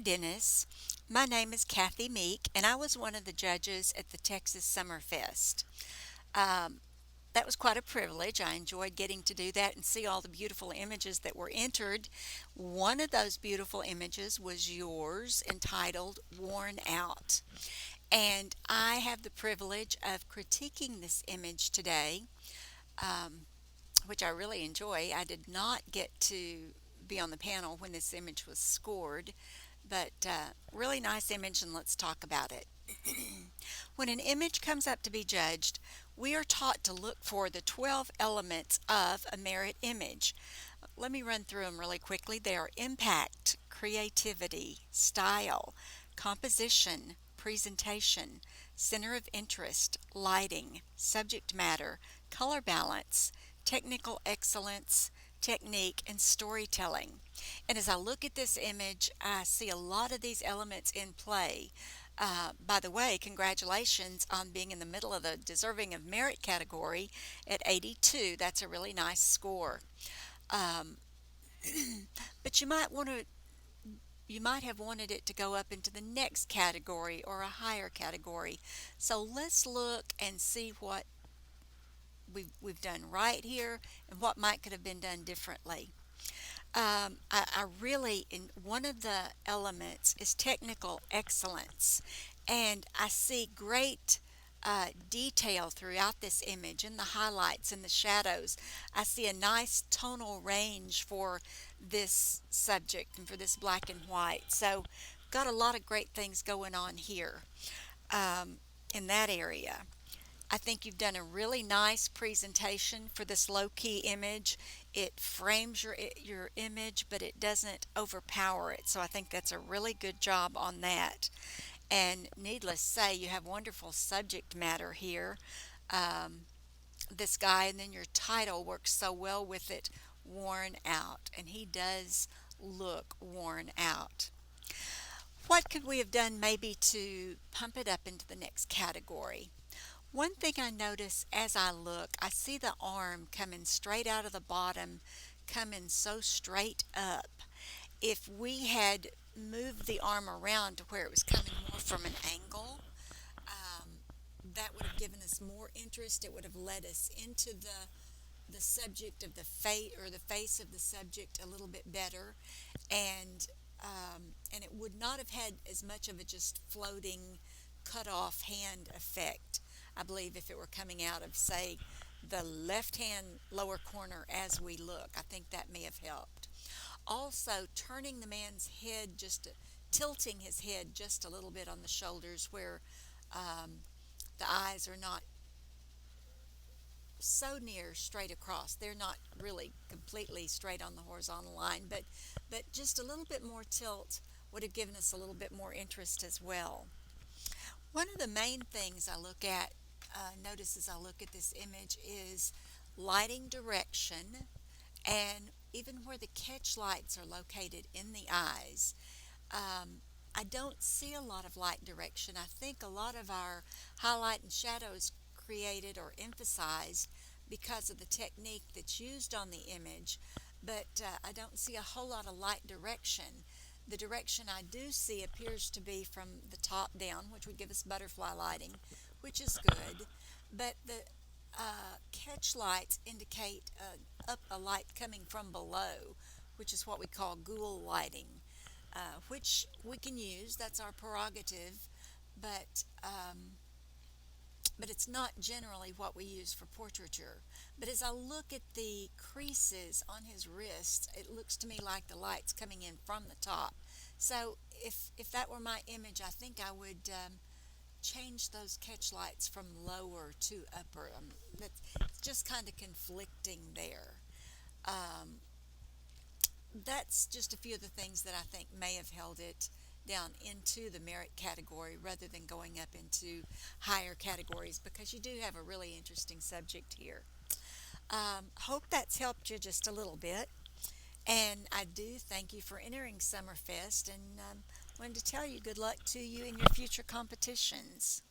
Dennis. My name is Kathy Meek, and I was one of the judges at the Texas Summerfest. Um, that was quite a privilege. I enjoyed getting to do that and see all the beautiful images that were entered. One of those beautiful images was yours, entitled Worn Out. And I have the privilege of critiquing this image today, um, which I really enjoy. I did not get to be on the panel when this image was scored, but really nice image, and let's talk about it. When an image comes up to be judged, we are taught to look for the 12 elements of a merit image. Let me run through them really quickly. They are impact, creativity, style, composition, presentation, center of interest, lighting, subject matter, color balance, technical excellence, technique, and storytelling. And as I look at this image, I see a lot of these elements in play. By the way, congratulations on being in the middle of the deserving of merit category at 82. That's a really nice score. Um, but you might have wanted it to go up into the next category or a higher category. So let's look and see what we've done right here and what might could have been done differently. I really, in one of the elements is technical excellence, and I see great detail throughout this image in the highlights and the shadows. I see a nice tonal range for this subject and for this black and white. So, got a lot of great things going on here um, in that area. I think you've done a really nice presentation for this low-key image. It frames your image, but it doesn't overpower it. So I think that's a really good job on that. And needless to say, you have wonderful subject matter here. Um, this guy, and then your title works so well with it, worn out. And he does look worn out. What could we have done maybe to pump it up into the next category? One thing I notice as I look, I see the arm coming straight out of the bottom, coming so straight up. If we had moved the arm around to where it was coming more from an angle, um, that would have given us more interest. It would have led us into the subject of the face, or the face of the subject, a little bit better, and and it would not have had as much of a just floating cut off hand effect. I believe if it were coming out of, say, the left hand lower corner as we look, I think that may have helped. Also, turning the man's head, tilting his head just a little bit on the shoulders where um, the eyes are not so near straight across. They're not really completely straight on the horizontal line, but just a little bit more tilt would have given us a little bit more interest as well. One of the main things I notice as I look at this image is lighting direction, and even where the catch lights are located in the eyes. I don't see a lot of light direction. I think a lot of our highlight and shadows created or emphasized because of the technique that's used on the image, but I don't see a whole lot of light direction. The direction I do see appears to be from the top down, which would give us butterfly lighting, which is good, but the catch lights indicate up a light coming from below, which is what we call ghoul lighting, which we can use. That's our prerogative, but but it's not generally what we use for portraiture. But as I look at the creases on his wrists, it looks to me like the light's coming in from the top. So if that were my image, I think I would change those catch lights from lower to upper. That's just kind of conflicting there. Um, that's just a few of the things that I think may have held it down into the merit category rather than going up into higher categories, because you do have a really interesting subject here. Hope that's helped you just a little bit. And I do thank you for entering Summerfest, and wanted to tell you good luck to you in your future competitions.